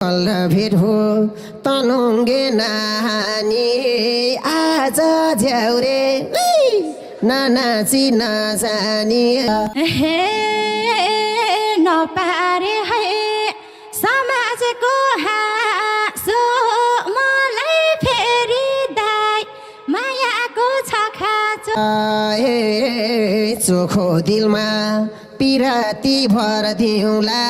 भेट हो तनुङ्गे नानी आज झ्याउरे नानाची नजानी हे नपारे है समाजको हाँसो मलाई फेरि दाइ मायाको छ खाँचो चोखो दिलमा पिराती भर दिउँला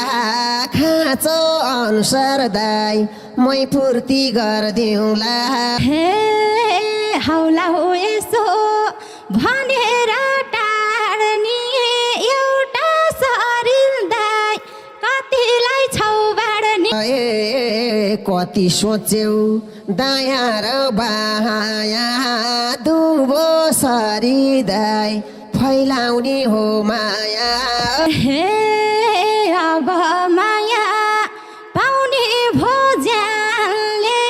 खाँचो अनुसार दाइ मै पूर्ति गरिदिउँला हे हौला हो यसो भनेर टाढ्ने एउटा शरीर दाइ कतिलाई छौ बाड्ने कति सोच्यौ दायाँ र बायाँ दुबो सरी दाइ फैलाउने हो माया हे अब माया पाउने भो ज्यानले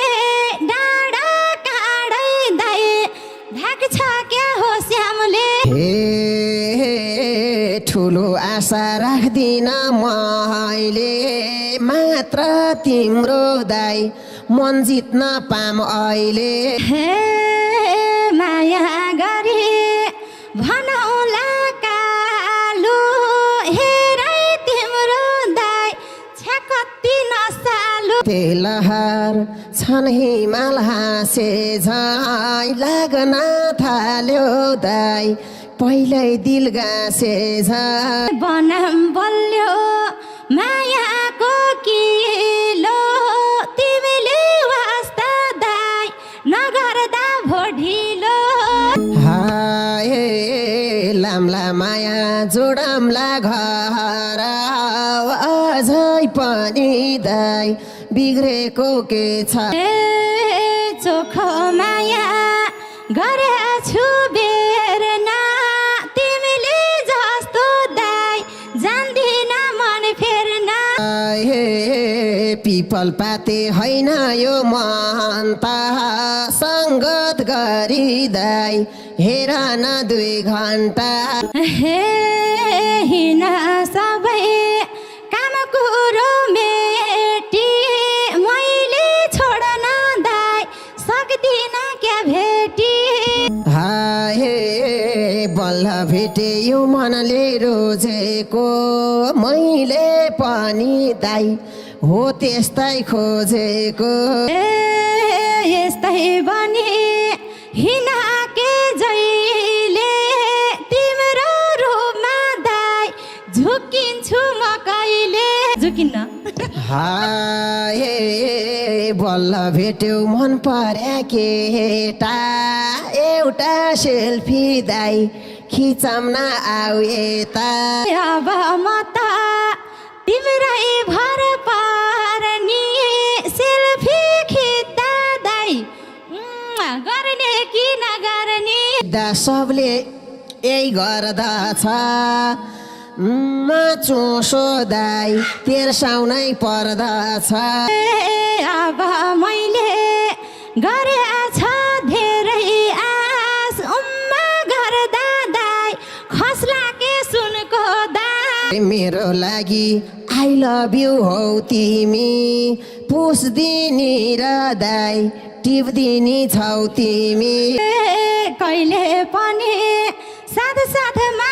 डाँडा काँडै दाइ ढाक्छ क्या हो श्यामले हे ठुलो आशा राख्दिन मैले मात्र तिम्रो दाइ मन जित्न पाम अहिले हे माया गरे भनौला कालु हेरै तिम्रो दाइ छ्या कति नसालु तेलहार छन् हिमाल हाँसे झै लाग्न थाल्यो दाइ पहिल्यै दिल गाँसे झै बनाम बल्यो मायाको किलो तिमीले वास्ता दाइ नगर्दा भोढिलो हाय लाम्ला माया जोडाम्ला घर अझै पनि दाइ बिग्रेको के छ चोखो माया गरेछु बेर्ना तिमीले जस्तो दाइ जान्दिन मन फेर्ना पिपल पाते होइन यो मन त सङ्गत गरी दाइ हेर न 2 घन्टा हे हिन सबै काम कुरो मेटी मैले छोड्न दाइ सक्दिन क्या भेटी हाय बल्ल भेटे यो मनले रोजेको मैले पनि दाइ हो त्यस्तै खोजेको यस्तै बने हिनाके जहिले तिम्रो रूपमा दाइ झुकिन्छु म कहिले झुकिन्न हाय बल्ल भेट्यौ मन पर्या केटा एउटा सेल्फी दाइ खिचाउन आऊ यता अब म त तिम्रै भर पर्ने सेल्फी खिच्दा दाइ गर्ने कि नगर्ने दा सबले यही गर्दछ चोसो दाइ तेर्साउनै पर्दछ अब मैले गरेछ धेरै आस उम्मा गर्दा दाइ खस्ला के सुनको दाइ मेरो लागि आई लभ यु हौ तिमी पुस्दिनी र दाइ टिप्दिनी छौ तिमी कहिले पनि साथ साथमा